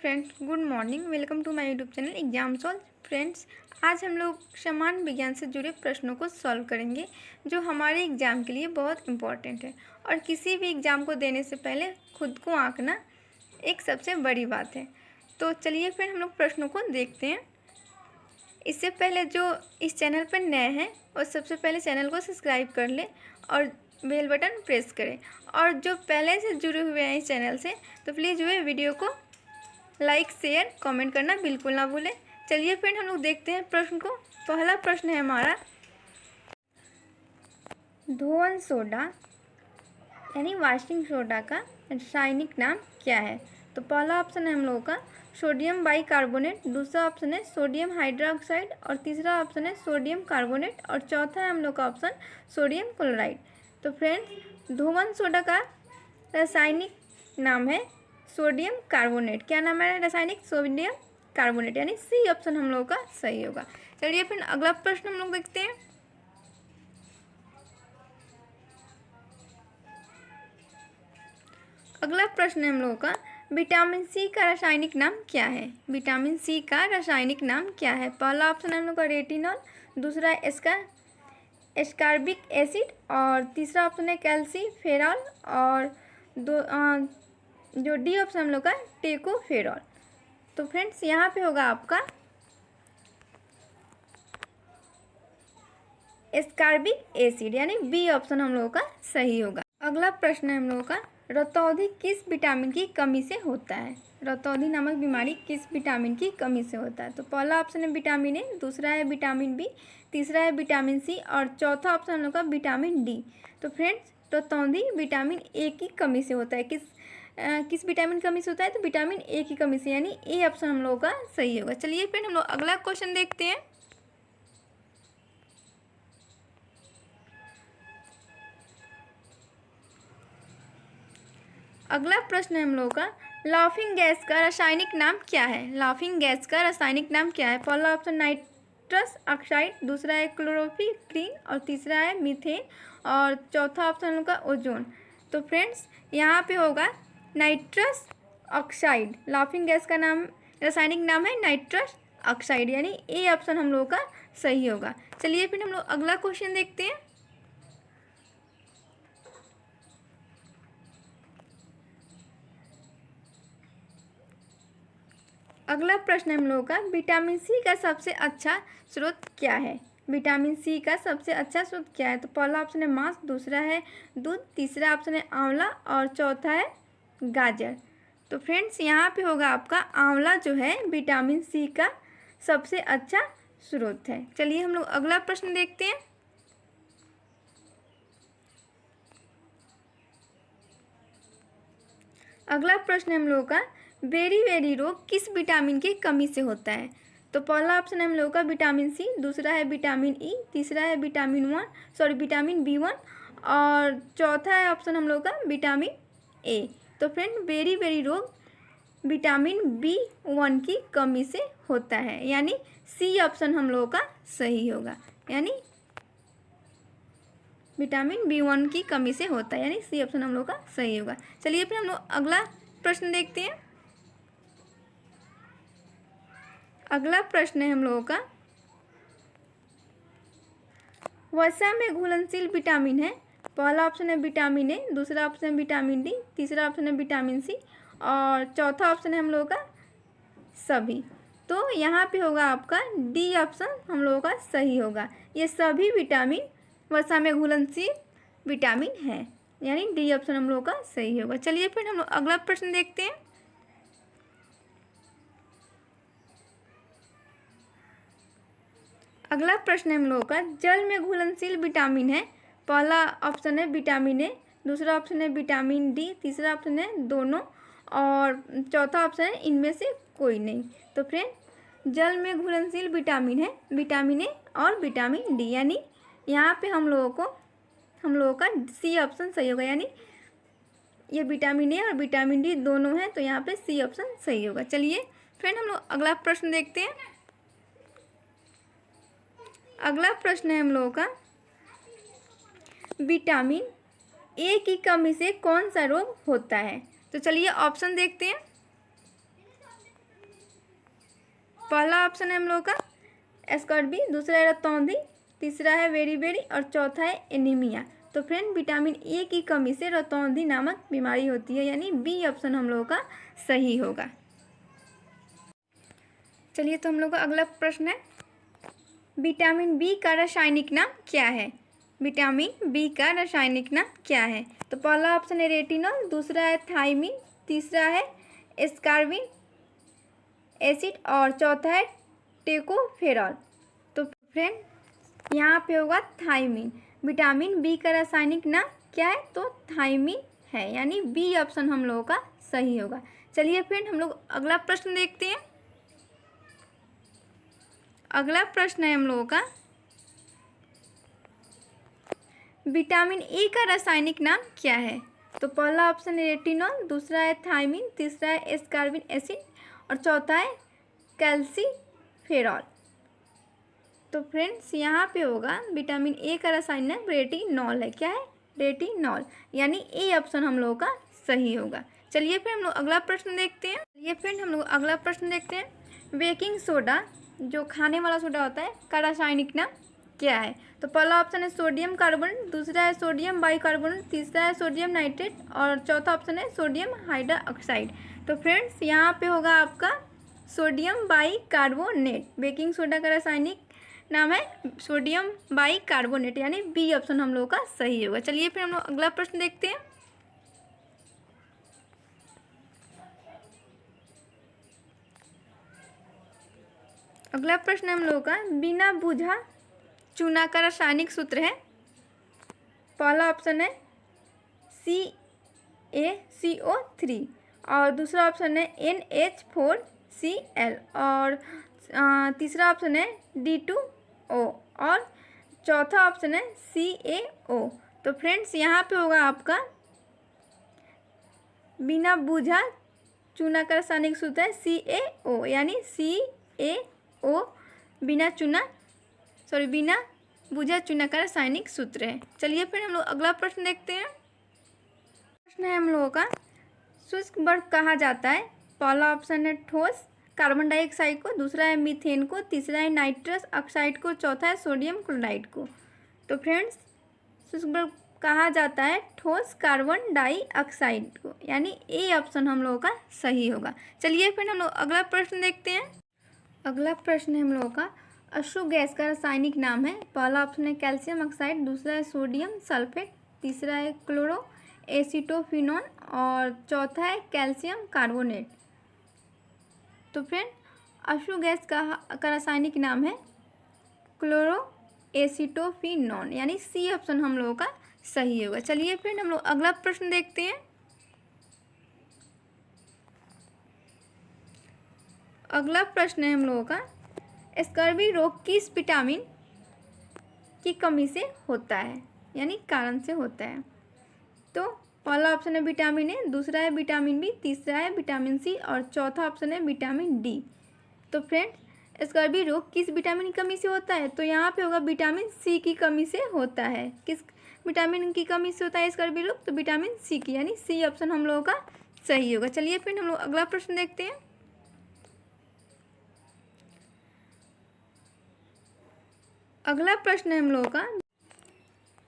Friends, good morning. Welcome to my YouTube channel exam solve. Friends, आज हम लोग सामान्य विज्ञान से जुड़े प्रश्नों को सॉल्व करेंगे जो हमारे एग्ज़ाम के लिए बहुत इम्पॉर्टेंट है। और किसी भी एग्ज़ाम को देने से पहले खुद को आंकना एक सबसे बड़ी बात है। तो चलिए फिर हम लोग प्रश्नों को देखते हैं। इससे पहले जो इस चैनल पर नए हैं और सबसे पहले चैनल को सब्सक्राइब कर लें और बेल बटन प्रेस करें। और जो पहले से जुड़े हुए हैं इस चैनल से, तो प्लीज़ जो है वीडियो को लाइक शेयर कमेंट करना बिल्कुल ना भूलें। चलिए फ्रेंड, हम लोग देखते हैं प्रश्न को। पहला प्रश्न है हमारा, धोवन सोडा यानी वाशिंग सोडा का रासायनिक नाम क्या है? तो पहला ऑप्शन है हम लोगों का सोडियम बाइकार्बोनेट, दूसरा ऑप्शन है सोडियम हाइड्रोक्साइड और तीसरा ऑप्शन है सोडियम कार्बोनेट और चौथा है हम लोग का ऑप्शन सोडियम क्लोराइड। तो फ्रेंड्स, धोवन सोडा का रासायनिक नाम है सोडियम कार्बोनेट। क्या नाम है रासायनिक? सोडियम कार्बोनेट, यानी सी ऑप्शन हम लोगों का सही होगा। चलिए फिर अगला प्रश्न हम लोग देखते हैं। अगला प्रश्न है हम लोगों का, विटामिन सी का रासायनिक नाम क्या है? विटामिन सी का रासायनिक नाम क्या है? पहला ऑप्शन है हम लोग का रेटिनॉल, दूसरा है इसका एस्कॉर्बिक एसिड और तीसरा ऑप्शन है कैल्सीफेरॉल और जो डी ऑप्शन हम लोग का टेकोफेरॉल। तो फ्रेंड्स, यहाँ पे होगा आपका एस्कॉर्बिक एसिड, यानी बी ऑप्शन हम लोगों का सही होगा। अगला प्रश्न है हम लोगों का, रतौंधी किस विटामिन की कमी से होता है? रतौंधी नामक बीमारी किस विटामिन की कमी से होता है? तो पहला ऑप्शन है विटामिन ए, दूसरा है विटामिन बी, तीसरा है विटामिन सी और चौथा ऑप्शन हम लोग का विटामिन डी। तो फ्रेंड्स, रतौंधी विटामिन ए की कमी से होता है। किस विटामिन की कमी से होता है? तो विटामिन ए की कमी से, यानी ए ऑप्शन हम लोगों का सही होगा। चलिए फिर हम लोग अगला क्वेश्चन देखते हैं। अगला प्रश्न है हम लोगों का, लाफिंग गैस का रासायनिक नाम क्या है? लाफिंग गैस का रासायनिक नाम क्या है? पहला ऑप्शन नाइट्रस ऑक्साइड, दूसरा है क्लोरोफिक्रीन और तीसरा है मीथेन और चौथा ऑप्शन हम लोग का ओजोन। तो फ्रेंड्स, यहाँ पे होगा नाइट्रस ऑक्साइड। लाफिंग गैस का नाम रासायनिक नाम है नाइट्रस ऑक्साइड, यानी ए ऑप्शन हम लोगों का सही होगा। चलिए फिर हम लोग अगला क्वेश्चन देखते हैं। अगला प्रश्न है हम लोगों का, विटामिन सी का सबसे अच्छा स्रोत क्या है? विटामिन सी का सबसे अच्छा स्रोत क्या है? तो पहला ऑप्शन है मांस, दूसरा है दूध, तीसरा ऑप्शन है आंवला और चौथा है गाजर। तो फ्रेंड्स, यहाँ पे होगा आपका आंवला जो है विटामिन सी का सबसे अच्छा स्रोत है। चलिए हम लोग अगला प्रश्न देखते हैं। अगला प्रश्न है हम लोगों का, बेरी रोग किस विटामिन की कमी से होता है? तो पहला ऑप्शन है हम लोगों का विटामिन सी, दूसरा है विटामिन ई, तीसरा है विटामिन बी1 और चौथा है ऑप्शन हम लोगों का विटामिन ए। तो फ्रेंड, बेरी रोग विटामिन बी1 की कमी से होता है, यानी सी ऑप्शन हम लोगों का सही होगा। यानी विटामिन बी1 की कमी से होता है, यानी सी ऑप्शन हम लोग का सही होगा। चलिए फिर हम लोग अगला प्रश्न देखते हैं। अगला प्रश्न है हम लोगों का, वसा में घुलनशील विटामिन है। पहला ऑप्शन है विटामिन ए, दूसरा ऑप्शन है विटामिन डी, तीसरा ऑप्शन है विटामिन सी और चौथा ऑप्शन है हम लोगों का सभी। तो यहाँ पे होगा आपका डी ऑप्शन हम लोगों का सही होगा। ये सभी विटामिन वसा में घुलनशील विटामिन है, यानी डी ऑप्शन हम लोगों का सही होगा। चलिए फिर हम लोग अगला प्रश्न देखते हैं। अगला प्रश्न है हम लोगों का, जल में घुलनशील विटामिन है। पहला ऑप्शन है विटामिन ए, दूसरा ऑप्शन है विटामिन डी, तीसरा ऑप्शन है दोनों और चौथा ऑप्शन है इनमें से कोई नहीं। तो फ्रेंड, जल में घुलनशील विटामिन है विटामिन ए और विटामिन डी, यानी यहाँ पे हम लोगों का सी ऑप्शन सही होगा। यानी ये विटामिन ए और विटामिन डी दोनों हैं, तो यहाँ पे सी ऑप्शन सही होगा। चलिए फ्रेंड, हम लोग अगला प्रश्न देखते हैं। अगला प्रश्न है हम लोगों का, विटामिन ए की कमी से कौन सा रोग होता है? तो चलिए ऑप्शन देखते हैं। पहला ऑप्शन है हम लोगों का स्कर्वी, दूसरा है रतौंधी, तीसरा है बेरी और चौथा है एनीमिया। तो फ्रेंड विटामिन ए की कमी से रतौंधी नामक बीमारी होती है, यानी बी ऑप्शन हम लोगों का सही होगा। चलिए तो हम लोग का अगला प्रश्न है, विटामिन बी का रासायनिक नाम क्या है? विटामिन बी का रासायनिक नाम क्या है? तो पहला ऑप्शन है रेटिनॉल, दूसरा है थायमिन, तीसरा है एस्कार्बिन एसिड और चौथा है टेकोफेरॉल। तो फ्रेंड यहाँ पे होगा थायमिन। विटामिन बी का रासायनिक नाम क्या है? तो थायमिन है, यानी बी ऑप्शन हम लोगों का सही होगा। चलिए फ्रेंड हम लोग अगला प्रश्न देखते हैं। अगला प्रश्न है हम लोगों का, विटामिन ए का रासायनिक नाम क्या है? तो पहला ऑप्शन है रेटिनॉल, दूसरा है थायमिन, तीसरा है एस्कार्बिन एसिड और चौथा है कैल्सीफेरॉल। तो फ्रेंड्स यहाँ पे होगा विटामिन ए का रासायनिक रेटिनॉल है। क्या है? रेटिनॉल, यानी ए ऑप्शन हम लोगों का सही होगा। चलिए फिर हम लोग अगला प्रश्न देखते हैं। बेकिंग सोडा, जो खाने वाला सोडा होता है, का रासायनिक नाम क्या है? तो पहला ऑप्शन है सोडियम कार्बोनेट, दूसरा है सोडियम बाइकार्बोनेट, तीसरा है सोडियम नाइट्रेट और चौथा ऑप्शन है सोडियम हाइड्रोक्साइड। तो फ्रेंड्स यहाँ पे होगा आपका सोडियम बाइकार्बोनेट। बेकिंग सोडा का रासायनिक नाम है सोडियम बाइकार्बोनेट, यानी बी ऑप्शन हम लोग का सही होगा। चलिए फिर हम लोग अगला प्रश्न देखते हैं। अगला प्रश्न हम लोगों का, बिना बुझा चूना का रासायनिक सूत्र है। पहला ऑप्शन है CaCO3 और दूसरा ऑप्शन है NH4Cl और तीसरा ऑप्शन है D2O और चौथा ऑप्शन है CaO। तो फ्रेंड्स यहाँ पे होगा आपका बिना बुझा चूना का रासायनिक सूत्र है CaO, यानी CaO बिना बुझा चूना का रासायनिक सूत्र है। चलिए फिर हम लोग अगला प्रश्न देखते हैं। प्रश्न है हम लोगों का, शुष्क बर्फ कहा जाता है। पहला ऑप्शन है ठोस कार्बन डाइऑक्साइड को, दूसरा है मीथेन को, तीसरा है नाइट्रस ऑक्साइड को, चौथा है सोडियम क्लोराइड को। तो फ्रेंड्स शुष्क बर्फ कहा जाता है ठोस कार्बन डाइऑक्साइड को, यानी ए ऑप्शन हम लोगों का सही होगा। चलिए फिर हम लोग अगला प्रश्न देखते हैं। अगला प्रश्न है हम लोगों का, अशु गैस का रासायनिक नाम है। पहला ऑप्शन है कैल्शियम ऑक्साइड, दूसरा है सोडियम सल्फेट, तीसरा है क्लोरो एसीटोफिनॉन और चौथा है कैल्शियम कार्बोनेट। तो फ्रेंड अशु गैस का रासायनिक नाम है क्लोरो एसीटोफिनॉन, यानी सी ऑप्शन हम लोगों का सही होगा। चलिए फ्रेंड हम लोग अगला प्रश्न देखते हैं। अगला प्रश्न है हम लोगों का, स्कर्वी रोग किस विटामिन की कमी से होता है, यानी कारण से होता है? तो पहला ऑप्शन है विटामिन ए, दूसरा है विटामिन बी, तीसरा है विटामिन सी और चौथा ऑप्शन है विटामिन डी। तो फ्रेंड स्कर्वी रोग किस विटामिन की कमी से होता है? तो यहाँ पे होगा विटामिन सी की कमी से होता है। किस विटामिन की कमी से होता है स्कर्वी रोग? तो विटामिन सी की, यानी सी ऑप्शन हम लोगों का सही होगा। चलिए फिर हम लोग अगला प्रश्न देखते हैं। अगला प्रश्न है हम लोगों का,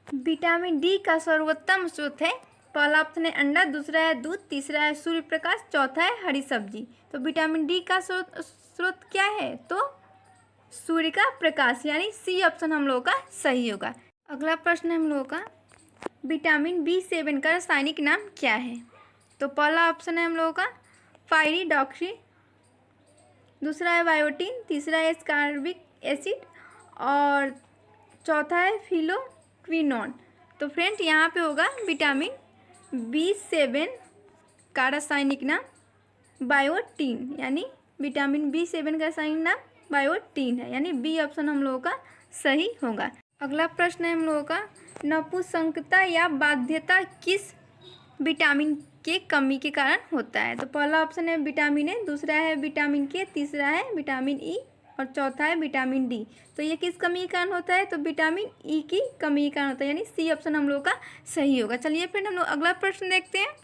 विटामिन डी का सर्वोत्तम स्रोत है। पहला ऑप्शन है अंडा, दूसरा है दूध, तीसरा है सूर्य प्रकाश, चौथा है हरी सब्जी। तो विटामिन डी का स्रोत क्या है? तो सूर्य का प्रकाश, यानी सी ऑप्शन हम लोगों का सही होगा। अगला प्रश्न है हम लोगों का, विटामिन B7 का रासायनिक नाम क्या है? तो पहला ऑप्शन है हम लोगों का पायरिडॉक्सी, दूसरा है बायोटीन, तीसरा है एस्कॉर्बिक एसिड और चौथा है फिलोक्विनोन। तो फ्रेंड यहाँ पे होगा विटामिन B7 का रासायनिक नाम बायोटीन, यानी विटामिन B7 का रासायनिक नाम बायोटीन है, यानी बी ऑप्शन हम लोगों का सही होगा। अगला प्रश्न है हम लोगों का, नपुंसकता या बाध्यता किस विटामिन के कमी के कारण होता है? तो पहला ऑप्शन है विटामिन ए, दूसरा है विटामिन के, तीसरा है विटामिन ई और चौथा है विटामिन डी। तो ये किस कमी के कारण होता है? तो विटामिन ई की कमी के कारण होता है, यानी सी ऑप्शन हम लोगों का सही होगा। चलिए फिर हम लोग अगला प्रश्न देखते हैं।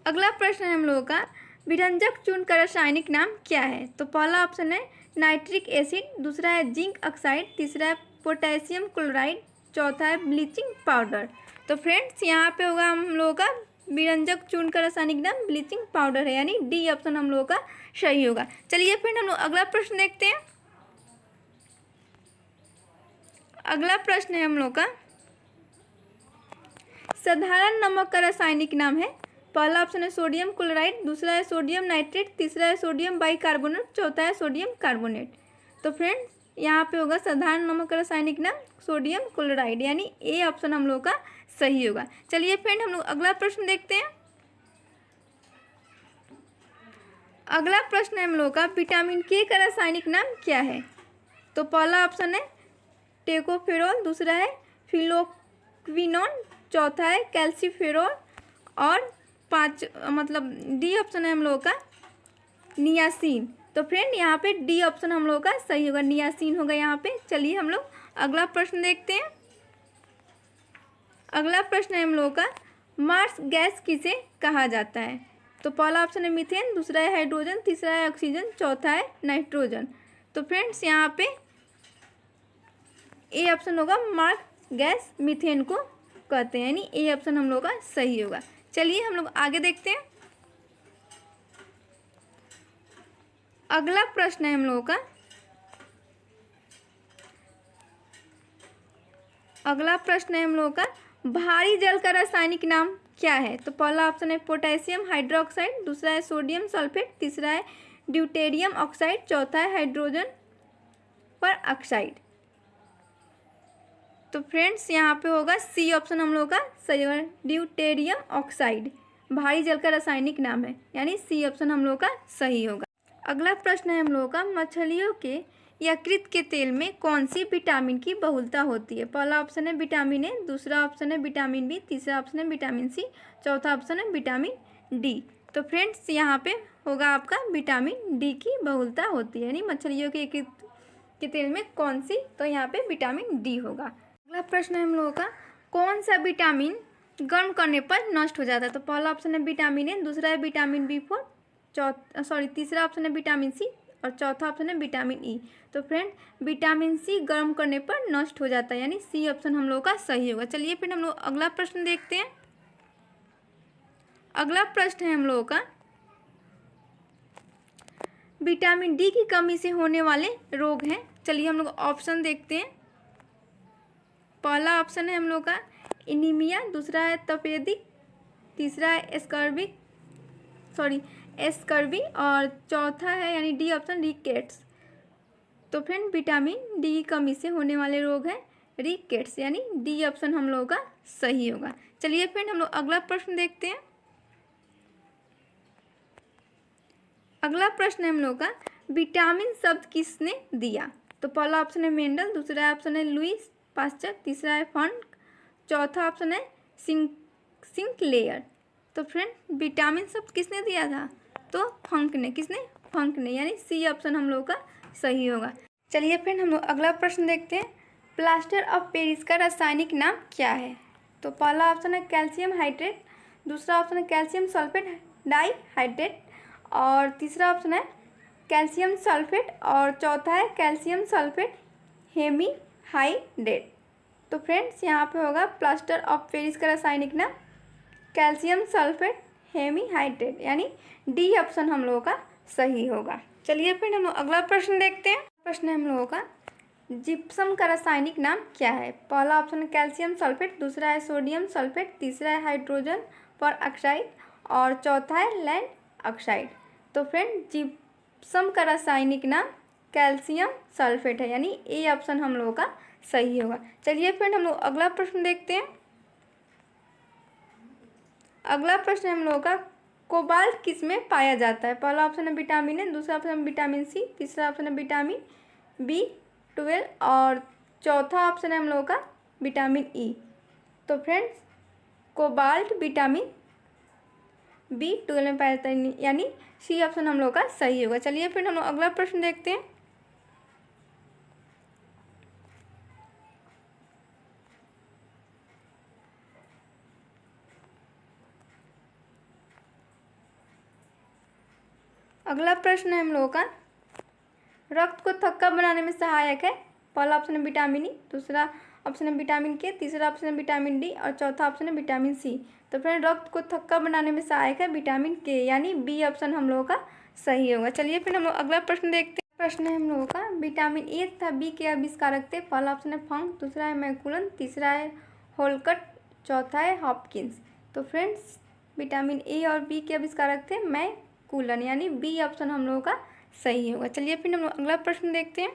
अगला प्रश्न है हम लोगों का, विरंजक चूर्ण का रासायनिक नाम क्या है? तो पहला ऑप्शन है नाइट्रिक एसिड, दूसरा है जिंक ऑक्साइड, तीसरा है पोटेशियम क्लोराइड, चौथा है ब्लीचिंग पाउडर। तो फ्रेंड्स यहाँ पे होगा हम लोगों का विरंजक चूर्ण का रासायनिक नाम ब्लीचिंग पाउडर है, यानी डी ऑप्शन हम लोगों का सही होगा। चलिए फिर हम लोग अगला प्रश्न देखते हैं। अगला प्रश्न है हम लोग का साधारण नमक का रासायनिक नाम है। पहला ऑप्शन है सोडियम क्लोराइड, दूसरा है सोडियम नाइट्रेट, तीसरा है सोडियम बाइकार्बोनेट, चौथा है सोडियम कार्बोनेट। तो फ्रेंड्स यहाँ पे होगा साधारण नमक का रासायनिक नाम सोडियम क्लोराइड, यानी ए ऑप्शन हम लोग का सही होगा। चलिए फ्रेंड हम लोग अगला प्रश्न देखते हैं। अगला प्रश्न है हम लोग का विटामिन के का रासायनिक नाम क्या है? तो पहला ऑप्शन है टेकोफेरोल, दूसरा है फिलोक्विनोन, चौथा है कैल्सीफेरोल और डी ऑप्शन है हम लोगों का नियासिन। तो फ्रेंड यहाँ पे डी ऑप्शन हम लोगों का सही होगा, नियासिन होगा यहाँ पे। चलिए हम लोग अगला प्रश्न देखते हैं। अगला प्रश्न है हम लोगों का मार्स गैस किसे कहा जाता है? तो पहला ऑप्शन है मीथेन, दूसरा है हाइड्रोजन, तीसरा है ऑक्सीजन, चौथा है नाइट्रोजन। तो फ्रेंड्स यहाँ पे ए ऑप्शन होगा, मार्स गैस मीथेन को कहते हैं, यानी ए ऑप्शन हम लोग का सही होगा। चलिए हम लोग आगे देखते हैं। अगला प्रश्न है हम लोगों का भारी जल का रासायनिक नाम क्या है? तो पहला ऑप्शन है पोटेशियम हाइड्रोक्साइड, दूसरा है सोडियम सल्फेट, तीसरा है ड्यूटेरियम ऑक्साइड, चौथा है हाइड्रोजन पर ऑक्साइड। तो फ्रेंड्स यहाँ पे होगा सी ऑप्शन हम लोग का सही होगा, ड्यूटेरियम ऑक्साइड भारी जल का रासायनिक नाम है, यानी सी ऑप्शन हम लोग का सही होगा। अगला प्रश्न है हम लोगों का मछलियों के यकृत के तेल में कौन सी विटामिन की बहुलता होती है? पहला ऑप्शन है विटामिन ए, दूसरा ऑप्शन है विटामिन बी, तीसरा ऑप्शन है विटामिन सी, चौथा ऑप्शन है विटामिन डी। तो फ्रेंड्स यहाँ पे होगा आपका विटामिन डी की बहुलता होती है, यानी मछलियों के यकृत के तेल में कौन सी? तो यहाँ पे विटामिन डी होगा। अगला प्रश्न है हम लोगों का कौन सा विटामिन गर्म करने पर नष्ट हो जाता है? तो पहला ऑप्शन है विटामिन ए, दूसरा है विटामिन बी4, तीसरा ऑप्शन है विटामिन सी और चौथा ऑप्शन है विटामिन ई। तो फ्रेंड विटामिन सी गर्म करने पर नष्ट हो जाता है, यानी सी ऑप्शन हम लोग का सही होगा। चलिए फिर हम लोग अगला प्रश्न देखते हैं। अगला प्रश्न है हम लोगों का विटामिन डी की कमी से होने वाले रोग हैं। चलिए हम लोग ऑप्शन देखते हैं। पहला ऑप्शन है हम लोग का एनीमिया, दूसरा है तपेदिक, तीसरा है स्कर्वी और चौथा है यानी डी ऑप्शन रिकेट्स। तो फ्रेंड विटामिन डी की कमी से होने वाले रोग हैं रिकेट्स, यानी डी ऑप्शन हम लोगों का सही होगा। चलिए फ्रेंड हम लोग अगला प्रश्न देखते हैं। अगला प्रश्न है हम लोग का विटामिन शब्द किसने दिया? तो पहला ऑप्शन है मेंडल, दूसरा ऑप्शन है लुईस पास्चर, तीसरा है फंक, चौथा ऑप्शन है सिंकलेयर। तो फ्रेंड विटामिन शब्द किसने दिया था? तो फंक ने, यानी सी ऑप्शन हम लोग का सही होगा। चलिए फ्रेंड हम लोग अगला प्रश्न देखते हैं। प्लास्टर ऑफ पेरिस का रासायनिक नाम क्या है? तो पहला ऑप्शन है कैल्शियम हाइड्रेट, दूसरा ऑप्शन है कैल्शियम सल्फेट डाइहाइड्रेट और तीसरा ऑप्शन है कैल्शियम सल्फेट और चौथा है कैल्शियम सल्फेट हेमीहाइड्रेट। तो फ्रेंड्स यहाँ पे होगा प्लास्टर ऑफ पेरिस का रासायनिक नाम कैल्शियम सल्फेट हेमीहाइड्रेट, यानी डी ऑप्शन हम लोगों का सही होगा। चलिए फिर हम लोग अगला प्रश्न देखते हैं। प्रश्न है हम लोगों का जिप्सम का रासायनिक नाम क्या है? पहला ऑप्शन है कैल्शियम सल्फेट, दूसरा है सोडियम सल्फेट, तीसरा है हाइड्रोजन पर ऑक्साइड और चौथा है लैंड ऑक्साइड। तो फ्रेंड जिप्सम का रासायनिक नाम कैल्शियम सल्फेट है, यानी ए ऑप्शन हम लोगों का सही होगा। चलिए फ्रेंड हम लोग अगला प्रश्न देखते हैं। अगला प्रश्न हम लोगों का कोबाल्ट किस में पाया जाता है? पहला ऑप्शन है विटामिन ए, दूसरा ऑप्शन है विटामिन सी, तीसरा ऑप्शन है विटामिन बी12 और चौथा ऑप्शन है हम लोगों का विटामिन ई। तो फ्रेंड्स कोबाल्ट विटामिन बी12 में पाया जाता है, यानी सी ऑप्शन हम लोगों का सही होगा। चलिए फिर हम लोग अगला प्रश्न देखते हैं। अगला प्रश्न है हम लोगों का, रक्त को थक्का बनाने में सहायक है। पहला ऑप्शन है विटामिन ई, दूसरा ऑप्शन है विटामिन के, तीसरा ऑप्शन है विटामिन डी और चौथा ऑप्शन है विटामिन सी। तो फ्रेंड रक्त को थक्का बनाने में सहायक है विटामिन के, यानी बी ऑप्शन हम लोगों का सही होगा। चलिए फिर हम लोग अगला प्रश्न देखते हैं। प्रश्न है हम लोगों का, विटामिन ए तथा बी के आविष्कारक थे। पहला ऑप्शन है फंक, दूसरा है मैकुलन, तीसरा है होलकट, चौथा है हॉपकिंस। तो फ्रेंड्स विटामिन ए और बी के आविष्कारक थे मैकुलन, यानी बी ऑप्शन हम लोगों का सही होगा। चलिए फिर हम लोग अगला प्रश्न देखते हैं।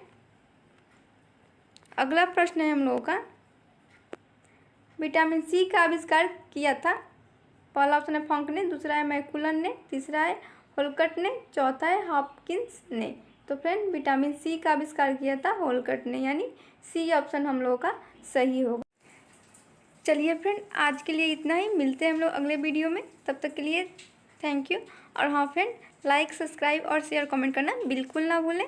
अगला प्रश्न है हम लोगों का, विटामिन सी का आविष्कार किया था। पहला ऑप्शन है फंक ने, दूसरा है मैकुलन ने, तीसरा है होलकट ने, चौथा है हॉपकिंस ने। तो फ्रेंड विटामिन सी का आविष्कार किया था होलकट ने, यानी सी ऑप्शन हम लोगों का सही होगा। चलिए फ्रेंड आज के लिए इतना ही, मिलते हैं हम लोग अगले वीडियो में, तब तक के लिए थैंक यू। और हाँ फ्रेंड, लाइक सब्सक्राइब और शेयर कमेंट करना बिल्कुल ना भूलें।